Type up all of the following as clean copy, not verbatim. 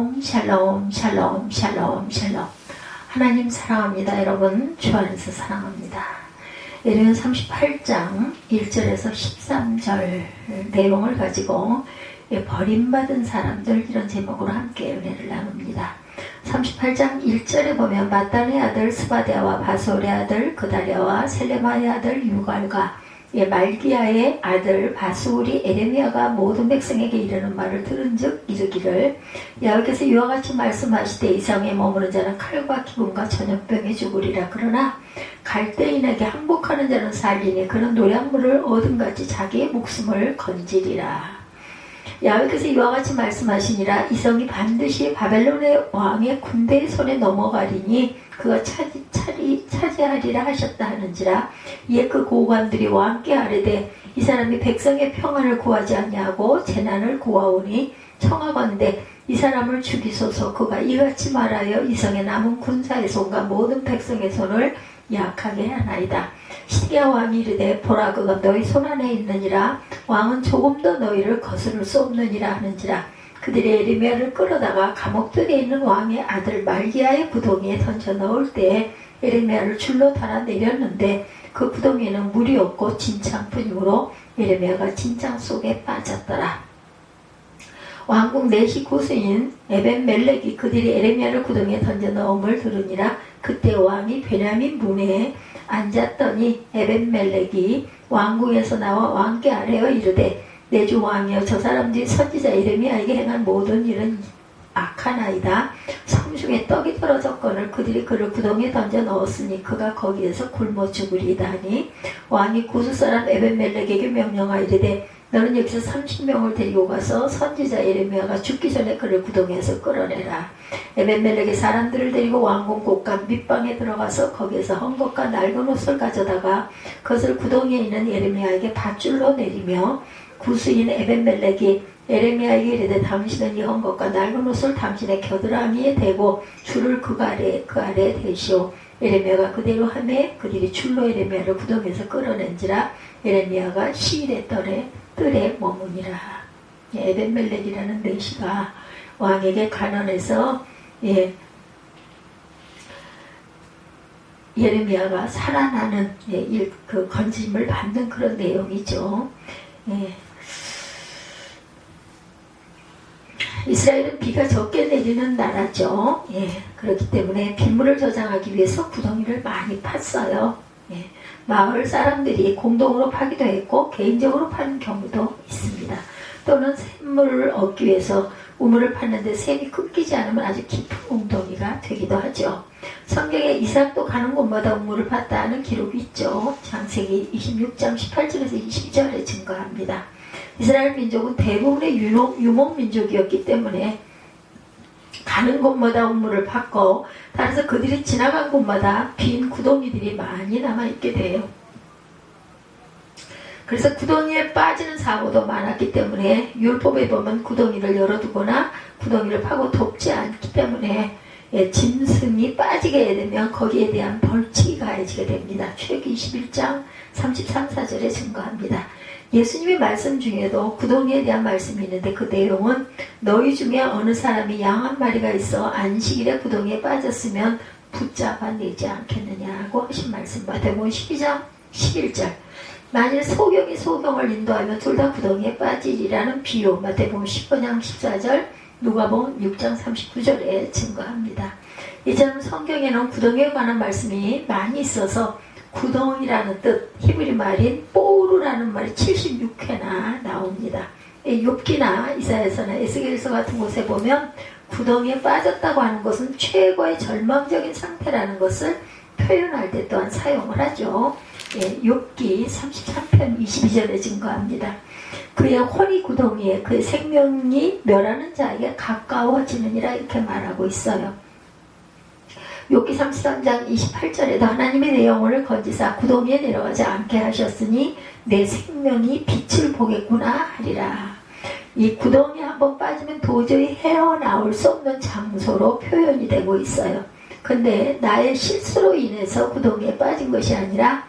샬롬 샬롬 샬롬 샬롬 샬롬. 하나님 사랑합니다. 여러분 주 안에서 사랑합니다. 예레미야 38장 1절에서 13절 내용을 가지고 버림받은 사람들 이런 제목으로 함께 은혜를 나눕니다. 38장 1절에 보면 마따의 아들 스바데아와 바솔의 아들 그다랴와 셀레마의 아들 유갈과 말기야의 아들 바수울이 에레미야가 모든 백성에게 이르는 말을 들은즉 이르기를 여호와께서 이와 같이 말씀하시되 이 성에 머무는 자는 칼과 기근과 전염병에 죽으리라. 그러나 갈대인에게 항복하는 자는 살리니 그는 노량물을 얻음같이 자기의 목숨을 건지리라. 여호와께서 이와 같이 말씀하시니라. 이 성이 반드시 바벨론의 왕의 군대의 손에 넘어가리니 그가 차지하리라 하셨다 하는지라. 이에 그 고관들이 왕께 아뢰되 이 사람이 백성의 평안을 구하지 아니하고 재난을 구하오니 청하건대 이 사람을 죽이소서. 그가 이같이 말하여 이 성에 남은 군사의 손과 모든 백성의 손을 약하게 하나이다. 시드기야 왕이 이르되 보라 그가 너희 손안에 있느니라. 왕은 조금 더 너희를 거스를 수 없느니라 하는지라. 그들이 에레미야를 끌어다가 감옥들에 있는 왕의 아들 말기야의 구덩이에 던져 넣을 때에 에레미야를 줄로 달아 내렸는데 그 구덩이에는 물이 없고 진창뿐이므로 에레미야가 진창 속에 빠졌더라. 왕궁 내시 고수인 에벤멜렉이 그들이 에레미야를 구덩이에 던져 넣음을 들으니라. 그때 왕이 베냐민 문에 앉았더니 에벤멜렉이 왕궁에서 나와 왕께 아뢰어 이르되 내 주 왕이여 저 사람들이 선지자 에레미야에게 행한 모든 일은 악하나이다. 성중에 떡이 떨어졌거늘 그들이 그를 구덩이에 던져 넣었으니 그가 거기에서 굶어 죽으리이다 하니 왕이 구스 사람 에벤멜렉에게 명령하이르되 너는 여기서 30명을 데리고 가서 선지자 에레미야가 죽기 전에 그를 구덩이에서 끌어내라. 에벤멜렉이 사람들을 데리고 왕궁 곳간 밑방에 들어가서 거기에서 헝겊과 낡은 옷을 가져다가 그것을 구덩이에 있는 에레미야에게 밧줄로 내리며 구스인 에벤멜렉이 에레미야에게 이르되 당신은 이 헝겊과 낡은 옷을 당신의 겨드랑이에 대고 줄을 그 아래에 대시오. 에레미야가 그대로 하매 그들이 줄로 에레미야를 구덩이에서 끌어낸지라. 에레미야가 시일의 뜰에 머무니라. 에벤멜렉이라는 내시가 왕에게 간언해서 예레미야가 살아나는 그 건짐을 받는 그런 내용이죠. 이스라엘은 비가 적게 내리는 나라죠. 그렇기 때문에 빗물을 저장하기 위해서 구덩이를 많이 팠어요. 마을 사람들이 공동으로 파기도 했고 개인적으로 파는 경우도 있습니다. 또는 샘물을 얻기 위해서 우물을 팠는데 샘이 끊기지 않으면 아주 깊은 웅덩이가 되기도 하죠. 성경에 이삭도 가는 곳마다 우물을 팠다는 기록이 있죠. 창세기 26장 18절에서 22절에 증거합니다. 이스라엘 민족은 대부분의 유목 민족이었기 때문에 가는 곳마다 우물을 팠고 따라서 그들이 지나간 곳마다 빈 구덩이들이 많이 남아있게 돼요. 그래서 구덩이에 빠지는 사고도 많았기 때문에 율법에 보면 구덩이를 열어두거나 구덩이를 파고 덮지 않기 때문에 짐승이 빠지게 되면 거기에 대한 벌칙이 가해지게 됩니다. 출애굽기 21장 33, 4절에 증거합니다. 예수님의 말씀 중에도 구덩이에 대한 말씀이 있는데 그 내용은 너희 중에 어느 사람이 양 한 마리가 있어 안식일에 구덩이에 빠졌으면 붙잡아내지 않겠느냐고 하신 말씀. 마태복음 12장 11절. 만일 소경이 소경을 인도하면 둘 다 구덩이에 빠지리라는 비유. 마태복음 15장 14절, 누가복음 6장 39절에 증거합니다. 이처럼 성경에는 구덩이에 관한 말씀이 많이 있어서 구덩이라는 뜻, 히브리 말인 뽀르라는 말이 76회나 나옵니다. 욥기나 이사야서나 에스겔서 같은 곳에 보면 구덩이에 빠졌다고 하는 것은 최고의 절망적인 상태라는 것을 표현할 때 또한 사용을 하죠. 욥기 33편 22절에 증거합니다. 그의 혼이 구덩이에 그의 생명이 멸하는 자에게 가까워지느니라 이렇게 말하고 있어요. 욥기 33장 28절에도 하나님이 내 영혼을 건지사 구덩이에 내려가지 않게 하셨으니 내 생명이 빛을 보겠구나 하리라. 이 구덩이에 한번 빠지면 도저히 헤어나올 수 없는 장소로 표현이 되고 있어요. 근데 나의 실수로 인해서 구덩이에 빠진 것이 아니라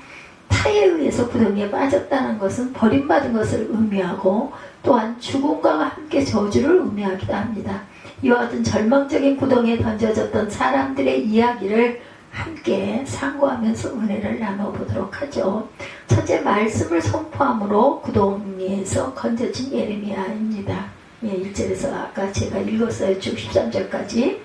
타에 의해서 구덩이에 빠졌다는 것은 버림받은 것을 의미하고 또한 죽음과 함께 저주를 의미하기도 합니다. 이와 같은 절망적인 구덩이에 던져졌던 사람들의 이야기를 함께 상고하면서 은혜를 나눠보도록 하죠. 첫째, 말씀을 선포함으로 구덩이에서 건져진 예레미야입니다. 1절에서 아까 제가 읽었어요. 쭉 13절까지.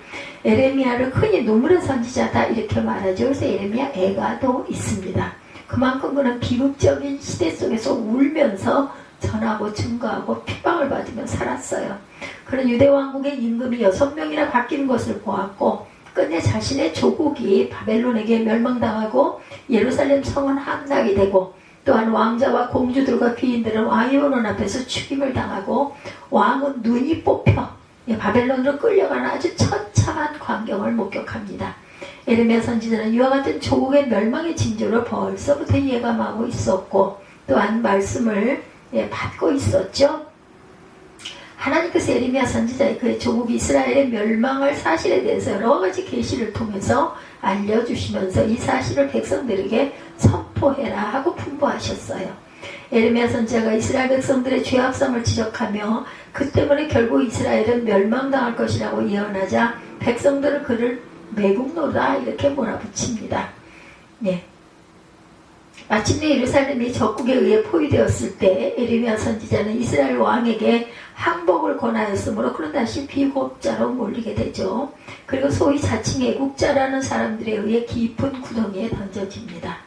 예레미야를 흔히 눈물의 선지자다 이렇게 말하죠. 그래서 예레미야 애가도 있습니다. 그만큼 그는 비극적인 시대 속에서 울면서 전하고 증거하고 핍박을 받으며 살았어요. 그는 유대 왕국의 임금이 6명이나 바뀌는 것을 보았고 끝내 자신의 조국이 바벨론에게 멸망당하고 예루살렘 성은 함락이 되고 또한 왕자와 공주들과 귀인들은 왕의 원원 앞에서 죽임을 당하고 왕은 눈이 뽑혀 바벨론으로 끌려가는 아주 처참한 광경을 목격합니다. 예레미야 선지자는 이와 같은 조국의 멸망의 징조를 벌써부터 예감하고 있었고 또한 말씀을 받고 있었죠. 하나님께서 예레미야 선지자의 그의 조국 이스라엘의 멸망할 사실에 대해서 여러 가지 계시를 통해서 알려주시면서 이 사실을 백성들에게 선포해라 하고 분부하셨어요. 예레미야 선지자가 이스라엘 백성들의 죄악성을 지적하며 그 때문에 결국 이스라엘은 멸망당할 것이라고 예언하자 백성들은 그를 매국노다 이렇게 몰아붙입니다. 마침내 예루살렘이 적국에 의해 포위되었을 때 예레미야 선지자는 이스라엘 왕에게 항복을 권하였으므로 그는 다시 비곡자로 몰리게 되죠. 그리고 소위 자칭 애국자라는 사람들에 의해 깊은 구덩이에 던져집니다.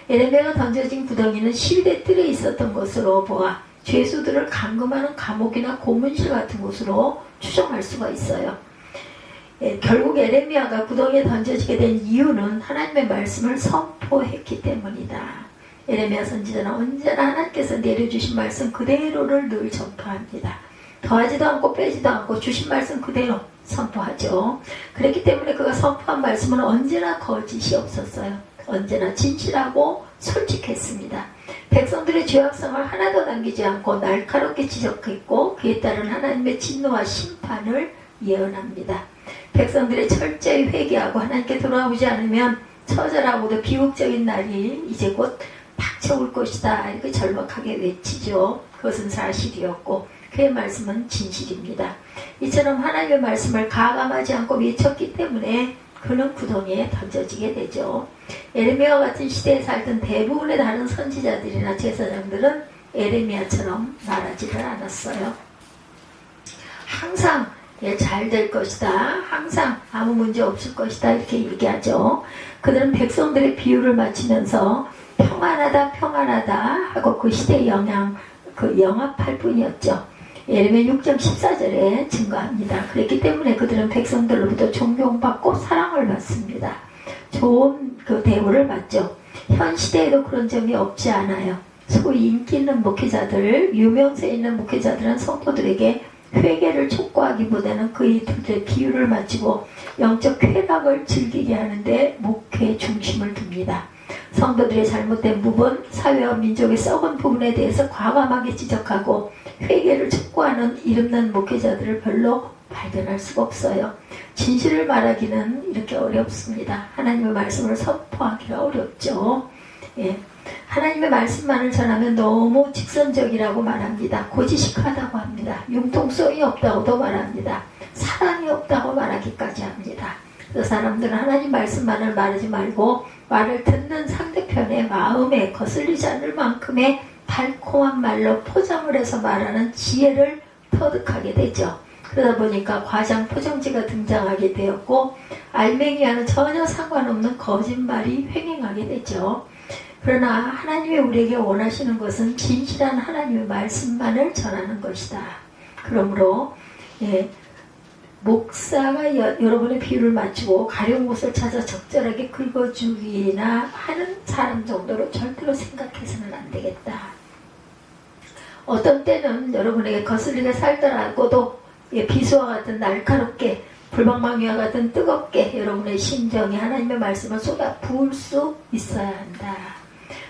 예레미야가 던져진 구덩이는 시위대 뜰에 있었던 것으로 보아 죄수들을 감금하는 감옥이나 고문실 같은 곳으로 추정할 수가 있어요. 결국 예레미야가 구덩이에 던져지게 된 이유는 하나님의 말씀을 선포했기 때문이다. 예레미야 선지자는 언제나 하나님께서 내려주신 말씀 그대로를 늘 전파합니다. 더하지도 않고 빼지도 않고 주신 말씀 그대로 선포하죠. 그렇기 때문에 그가 선포한 말씀은 언제나 거짓이 없었어요. 언제나 진실하고 솔직했습니다. 백성들의 죄악성을 하나도 남기지 않고 날카롭게 지적했고 그에 따른 하나님의 진노와 심판을 예언합니다. 백성들의 철저히 회개하고 하나님께 돌아오지 않으면 처절하고도 비극적인 날이 이제 곧 닥쳐올 것이다 이렇게 절박하게 외치죠. 그것은 사실이었고 그의 말씀은 진실입니다. 이처럼 하나님의 말씀을 가감하지 않고 외쳤기 때문에 그는 구덩이에 던져지게 되죠. 예레미야와 같은 시대에 살던 대부분의 다른 선지자들이나 제사장들은 예레미야처럼 말하지를 않았어요. 항상 잘 될 것이다. 항상 아무 문제 없을 것이다. 이렇게 얘기하죠. 그들은 백성들의 비유를 마치면서 평안하다 평안하다 하고 그 시대의 영합할 뿐이었죠. 예레미야 6장 14절에 증거합니다. 그렇기 때문에 그들은 백성들로부터 존경받고 사랑을 받습니다. 좋은 그 대우를 받죠. 현 시대에도 그런 점이 없지 않아요. 소위 인기 있는 목회자들, 유명세 있는 목회자들은 성도들에게 회개를 촉구하기보다는 그들의 비유를 마치고 영적 쾌락을 즐기게 하는데 목회의 중심을 둡니다. 성도들의 잘못된 부분, 사회와 민족의 썩은 부분에 대해서 과감하게 지적하고 회개를 촉구하는 이름난 목회자들을 별로 발견할 수가 없어요. 진실을 말하기는 이렇게 어렵습니다. 하나님의 말씀을 선포하기가 어렵죠. 하나님의 말씀만을 전하면 너무 직선적이라고 말합니다. 고지식하다고 합니다. 융통성이 없다고도 말합니다. 사랑이 없다고 말하기까지 합니다. 그 사람들은 하나님 말씀만을 말하지 말고 말을 듣는 상대편의 마음에 거슬리지 않을 만큼의 달콤한 말로 포장을 해서 말하는 지혜를 터득하게 되죠. 그러다 보니까 과장 포장지가 등장하게 되었고 알맹이와는 전혀 상관없는 거짓말이 횡행하게 되죠. 그러나 하나님이 우리에게 원하시는 것은 진실한 하나님의 말씀만을 전하는 것이다. 그러므로 목사가 여러분의 비유를 맞추고 가려운 곳을 찾아 적절하게 긁어주기나 하는 사람 정도로 절대로 생각해서는 안 되겠다. 어떤 때는 여러분에게 거슬리게 살더라고도 비수와 같은 날카롭게 불방망이와 같은 뜨겁게 여러분의 심정이 하나님의 말씀을 쏟아 부을 수 있어야 한다.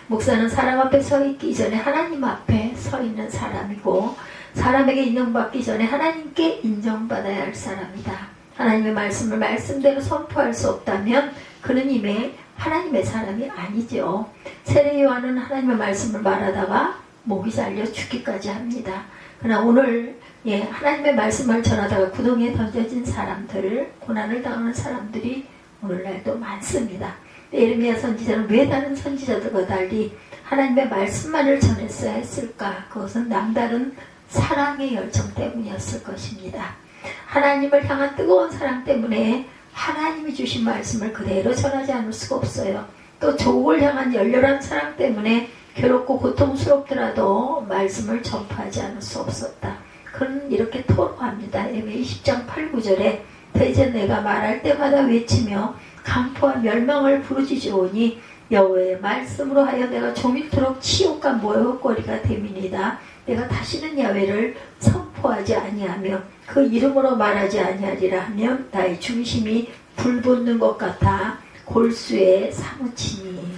목사는 사람 앞에 서 있기 전에 하나님 앞에 서 있는 사람이고 사람에게 인정받기 전에 하나님께 인정받아야 할 사람이다. 하나님의 말씀을 말씀대로 선포할 수 없다면 그는 이미 하나님의 사람이 아니죠. 세례 요한은 하나님의 말씀을 말하다가 목이 잘려 죽기까지 합니다. 그러나 오늘 하나님의 말씀을 전하다가 구덩이에 던져진 사람들, 고난을 당하는 사람들이 오늘날도 많습니다. 예레미야 선지자는 왜 다른 선지자들과 달리 하나님의 말씀만을 전했어야 했을까? 그것은 남다른 사랑의 열정 때문이었을 것입니다. 하나님을 향한 뜨거운 사랑 때문에 하나님이 주신 말씀을 그대로 전하지 않을 수가 없어요. 또 조국을 향한 열렬한 사랑 때문에 괴롭고 고통스럽더라도 말씀을 전파하지 않을 수 없었다. 그는 이렇게 토로합니다. 예레미야 20장 8, 9절에 이제 내가 말할 때마다 외치며 강포와 멸망을 부르짖으오니 여호와의 말씀으로 하여 내가 종일토록 치욕과 모욕거리가 됨이니이다. 내가 다시는 야훼를 선포하지 아니하며 그 이름으로 말하지 아니하리라 하면 나의 중심이 불붙는 것 같아 골수에 사무치니.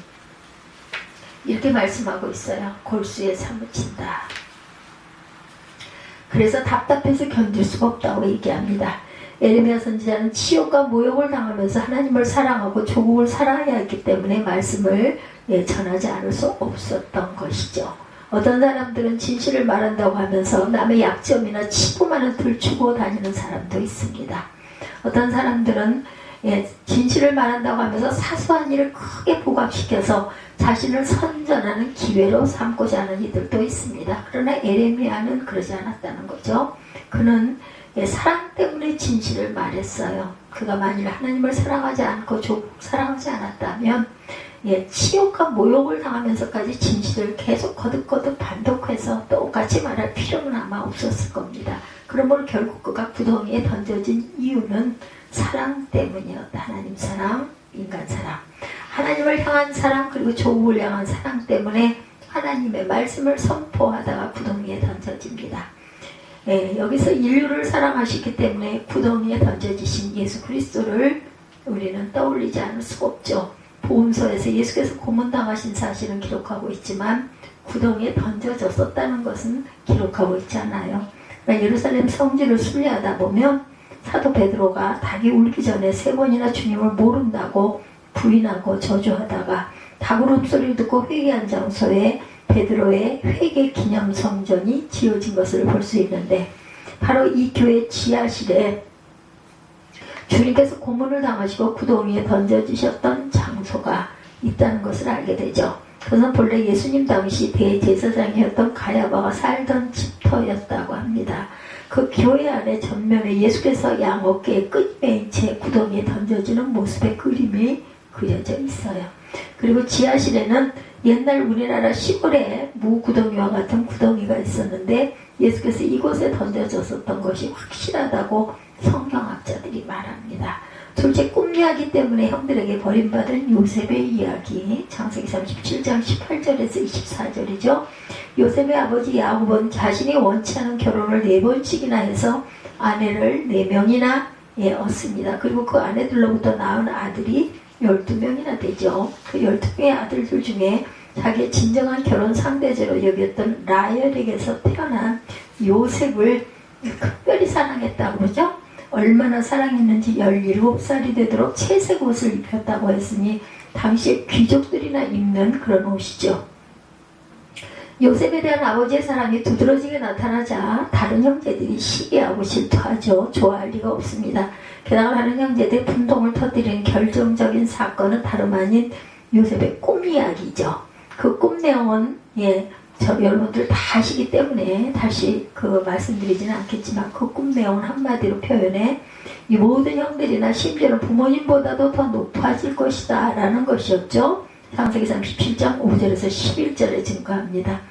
이렇게 말씀하고 있어요. 골수에 사무친다. 그래서 답답해서 견딜 수가 없다고 얘기합니다. 예레미야 선지자는 치욕과 모욕을 당하면서 하나님을 사랑하고 조국을 사랑해야 했기 때문에 말씀을 전하지 않을 수 없었던 것이죠. 어떤 사람들은 진실을 말한다고 하면서 남의 약점이나 치부만을 들추고 다니는 사람도 있습니다. 어떤 사람들은 진실을 말한다고 하면서 사소한 일을 크게 부각시켜서 자신을 선전하는 기회로 삼고자 하는 이들도 있습니다. 그러나 예레미야는 그러지 않았다는 거죠. 그는 사랑 때문에 진실을 말했어요. 그가 만일 하나님을 사랑하지 않고 조국 사랑하지 않았다면 치욕과 모욕을 당하면서까지 진실을 계속 거듭거듭 반복해서 똑같이 말할 필요는 아마 없었을 겁니다. 그러므로 결국 그가 구덩이에 던져진 이유는 사랑 때문이었다. 하나님 사랑, 인간 사랑. 하나님을 향한 사랑 그리고 조국을 향한 사랑 때문에 하나님의 말씀을 선포하다가 구덩이에 던져집니다. 여기서 인류를 사랑하시기 때문에 구덩이에 던져지신 예수 그리스도를 우리는 떠올리지 않을 수가 없죠. 복음서에서 예수께서 고문당하신 사실은 기록하고 있지만 구덩이에 던져졌었다는 것은 기록하고 있지 않아요. 그러니까 예루살렘 성지를 순례하다 보면 사도 베드로가 닭이 울기 전에 3번이나 주님을 모른다고 부인하고 저주하다가 닭 울음소리를 듣고 회개한 장소에 베드로의 회개 기념 성전이 지어진 것을 볼 수 있는데 바로 이 교회 지하실에 주님께서 고문을 당하시고 구덩이에 던져지셨던 장소가 있다는 것을 알게 되죠. 그것은 본래 예수님 당시 대제사장이었던 가야바가 살던 집터였다고 합니다. 그 교회 안에 전면에 예수께서 양 어깨에 끈이 매인 채 구덩이에 던져지는 모습의 그림이 그려져 있어요. 그리고 지하실에는 옛날 우리나라 시골에 무구덩이와 같은 구덩이가 있었는데 예수께서 이곳에 던져졌었던 것이 확실하다고 성경학자들이 말합니다. 둘째 꿈 이야기 때문에 형들에게 버림받은 요셉의 이야기, 창세기 37장 18절에서 24절이죠. 요셉의 아버지 야곱은 자신이 원치 않은 결혼을 4번씩이나 해서 아내를 4명이나 얻습니다. 그리고 그 아내들로부터 낳은 아들이 12명이나 되죠. 그 12명의 아들들 중에 자기의 진정한 결혼 상대제로 여겼던 라헬에게서 태어난 요셉을 특별히 사랑했다고 그러죠. 얼마나 사랑했는지 17살이 되도록 채색 옷을 입혔다고 했으니 당시에 귀족들이나 입는 그런 옷이죠. 요셉에 대한 아버지의 사랑이 두드러지게 나타나자 다른 형제들이 시기하고 질투하죠. 좋아할 리가 없습니다. 게다가 다른 형제들의 분통을 터뜨리는 결정적인 사건은 다름 아닌 요셉의 꿈 이야기죠. 그 꿈 내용은 여러분들 다 아시기 때문에 다시 말씀드리지는 않겠지만 그 꿈 내용은 한마디로 표현해 이 모든 형들이나 심지어는 부모님보다도 더 높아질 것이다 라는 것이었죠. 창세기 37장 5절에서 11절에 증거합니다.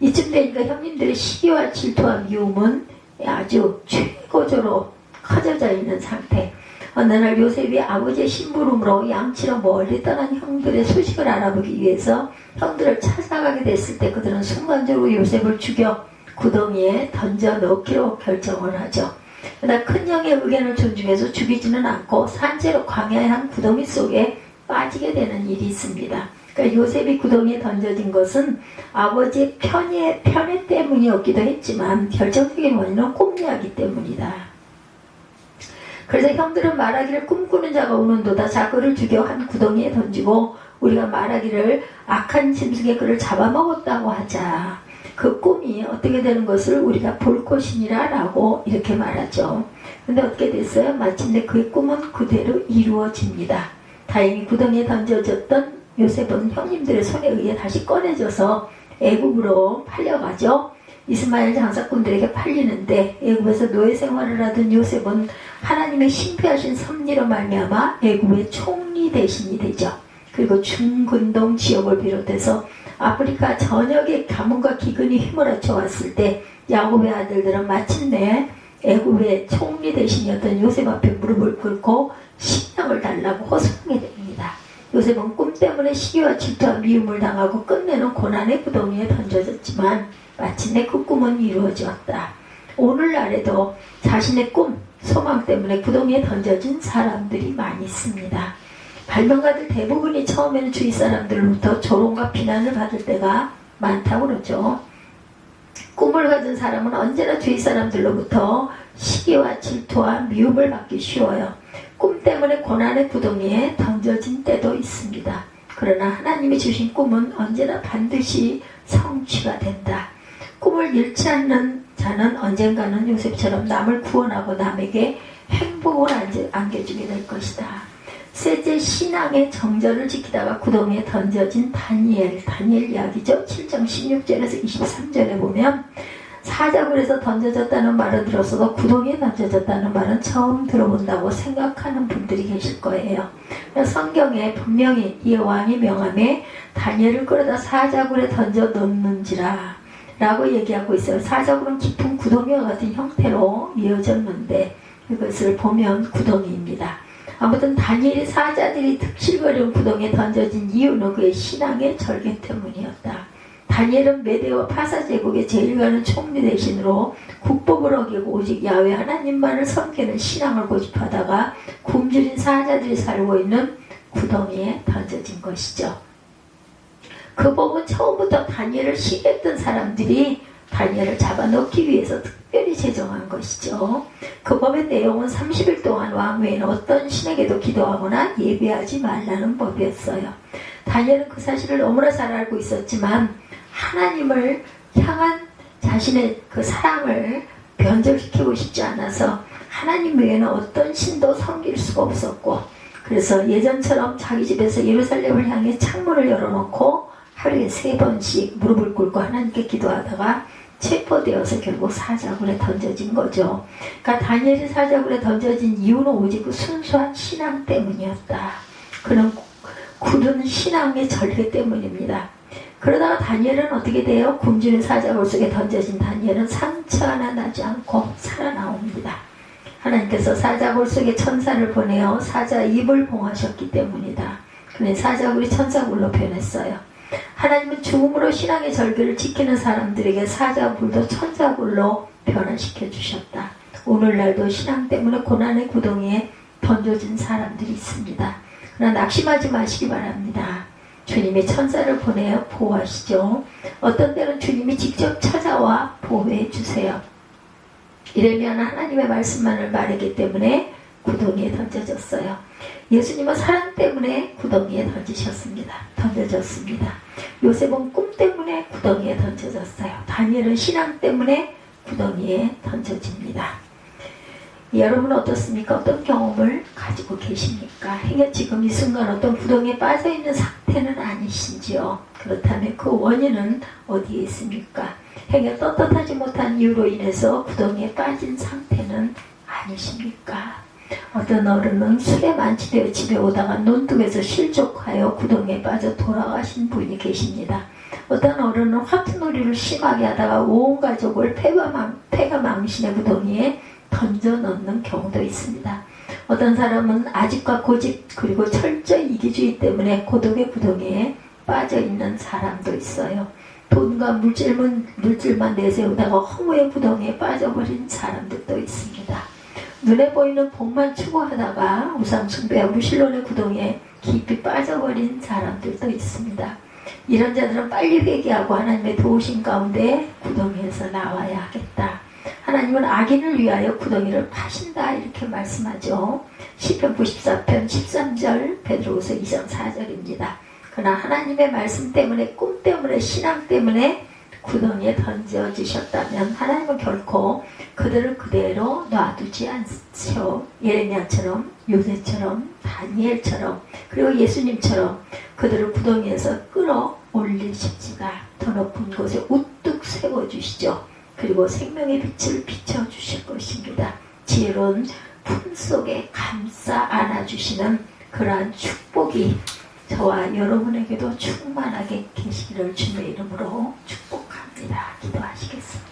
이쯤 되니까 형님들의 시기와 질투와 미움은 아주 최고조로 커져져 있는 상태. 어느 날 요셉이 아버지의 심부름으로 양치로 멀리 떠난 형들의 소식을 알아보기 위해서 형들을 찾아가게 됐을 때 그들은 순간적으로 요셉을 죽여 구덩이에 던져 넣기로 결정을 하죠. 그러나 큰형의 의견을 존중해서 죽이지는 않고 산채로 광야의 한 구덩이 속에 빠지게 되는 일이 있습니다. 그러니까 요셉이 구덩이에 던져진 것은 아버지의 편애 때문이었기도 했지만 결정적인 원인은 꿈 이야기 때문이다. 그래서 형들은 말하기를 꿈꾸는 자가 오는도다. 자 그를 죽여 한 구덩이에 던지고 우리가 말하기를 악한 짐승의 그를 잡아먹었다고 하자. 그 꿈이 어떻게 되는 것을 우리가 볼 것이니라 라고 이렇게 말하죠. 근데 어떻게 됐어요? 마침내 그의 꿈은 그대로 이루어집니다. 다행히 구덩이에 던져졌던 요셉은 형님들의 손에 의해 다시 꺼내져서 애굽으로 팔려가죠. 이스마엘 장사꾼들에게 팔리는데 애굽에서 노예 생활을 하던 요셉은 하나님의 신비하신 섭리로 말미암아 애굽의 총리 대신이 되죠. 그리고 중근동 지역을 비롯해서 아프리카 전역의 가뭄과 기근이 휘몰아쳐 왔을 때 야곱의 아들들은 마침내 애굽의 총리 대신이었던 요셉 앞에 무릎을 꿇고 식량을 달라고 호소하게 됩니다. 요셉은 꿈 때문에 시기와 질투와 미움을 당하고 끝내는 고난의 구덩이에 던져졌지만 마침내 그 꿈은 이루어졌다. 오늘날에도 자신의 꿈, 소망 때문에 구덩이에 던져진 사람들이 많이 있습니다. 발명가들 대부분이 처음에는 주위 사람들로부터 조롱과 비난을 받을 때가 많다고 그러죠. 꿈을 가진 사람은 언제나 주위 사람들로부터 시기와 질투와 미움을 받기 쉬워요. 꿈 때문에 고난의 구덩이에 던져진 때도 있습니다. 그러나 하나님이 주신 꿈은 언제나 반드시 성취가 된다. 꿈을 잃지 않는 자는 언젠가는 요셉처럼 남을 구원하고 남에게 행복을 안겨주게 될 것이다. 셋째, 신앙의 정절을 지키다가 구덩이에 던져진 다니엘 이야기죠. 7장 16절에서 23절에 보면 사자굴에서 던져졌다는 말은 들었어도 구덩이에 던져졌다는 말은 처음 들어본다고 생각하는 분들이 계실 거예요. 성경에 분명히 이 왕이 명함에 다니엘을 끌어다 사자굴에 던져 넣는지라 라고 얘기하고 있어요. 사자굴은 깊은 구덩이와 같은 형태로 이어졌는데 이것을 보면 구덩이입니다. 아무튼 다니엘이 사자들이 득실거리는 구덩이에 던져진 이유는 그의 신앙의 절개 때문이었다. 다니엘은 메대와 파사 제국의 제일 가는 총리 대신으로 국법을 어기고 오직 야훼 하나님만을 섬기는 신앙을 고집하다가 굶주린 사자들이 살고 있는 구덩이에 던져진 것이죠. 그 법은 처음부터 다니엘을 시기했던 사람들이 다니엘을 잡아넣기 위해서 특별히 제정한 것이죠. 그 법의 내용은 30일 동안 왕 외에는 어떤 신에게도 기도하거나 예배하지 말라는 법이었어요. 다니엘은 그 사실을 너무나 잘 알고 있었지만 하나님을 향한 자신의 그 사랑을 변절시키고 싶지 않아서 하나님 외에는 어떤 신도 섬길 수가 없었고, 그래서 예전처럼 자기 집에서 예루살렘을 향해 창문을 열어놓고 하루에 3번씩 무릎을 꿇고 하나님께 기도하다가 체포되어서 결국 사자굴에 던져진 거죠. 그러니까 다니엘이 사자굴에 던져진 이유는 오직 그 순수한 신앙 때문이었다. 그런 굳은 신앙의 절개 때문입니다. 그러다가 다니엘은 어떻게 돼요? 굶주린 사자굴 속에 던져진 다니엘은 상처 하나 나지 않고 살아나옵니다. 하나님께서 사자굴 속에 천사를 보내어 사자 입을 봉하셨기 때문이다. 그는 사자굴이 천사굴로 변했어요. 하나님은 죽음으로 신앙의 절개를 지키는 사람들에게 사자굴도 천사굴로 변화시켜 주셨다. 오늘날도 신앙 때문에 고난의 구덩이에 던져진 사람들이 있습니다. 그러나 낙심하지 마시기 바랍니다. 주님이 천사를 보내어 보호하시죠. 어떤 때는 주님이 직접 찾아와 보호해 주세요. 이러면 하나님의 말씀만을 말하기 때문에 구덩이에 던져졌어요. 예수님은 사랑 때문에 구덩이에 던져졌습니다. 요셉은 꿈 때문에 구덩이에 던져졌어요. 다니엘은 신앙 때문에 구덩이에 던져집니다. 여러분은 어떻습니까? 어떤 경험을 가지고 계십니까? 행여 지금 이 순간 어떤 구덩이에 빠져있는 상태는 아니신지요? 그렇다면 그 원인은 어디에 있습니까? 행여 떳떳하지 못한 이유로 인해서 구덩이에 빠진 상태는 아니십니까? 어떤 어른은 술에 만취되어 집에 오다가 논둑에서 실족하여 구덩이에 빠져 돌아가신 분이 계십니다. 어떤 어른은 화투놀이를 심하게 하다가 온 가족을 패가망신의 구덩이에 던져 넣는 경우도 있습니다. 어떤 사람은 아집과 고집 그리고 철저히 이기주의 때문에 고독의 구덩이에 빠져있는 사람도 있어요. 돈과 물질만 내세우다가 허무의 구덩이에 빠져버린 사람들도 있습니다. 눈에 보이는 복만 추구하다가 우상숭배와 무신론의 구덩이에 깊이 빠져버린 사람들도 있습니다. 이런 자들은 빨리 회개하고 하나님의 도우심 가운데 구덩이에서 나와야 하겠다. 하나님은 악인을 위하여 구덩이를 파신다 이렇게 말씀하죠. 시편 94편 13절 베드로후서 2장 4절입니다. 그러나 하나님의 말씀 때문에 꿈 때문에 신앙 때문에 구덩이에 던져주셨다면 하나님은 결코 그들을 그대로 놔두지 않죠. 예레미야처럼, 요셉처럼, 다니엘처럼, 그리고 예수님처럼 그들을 구덩이에서 끌어올리십시다. 더 높은 곳에 우뚝 세워주시죠. 그리고 생명의 빛을 비춰주실 것입니다. 지혜로운 품 속에 감싸 안아주시는 그러한 축복이 저와 여러분에게도 충만하게 계시기를 주님의 이름으로 축복합니다. 기도하시겠습니다.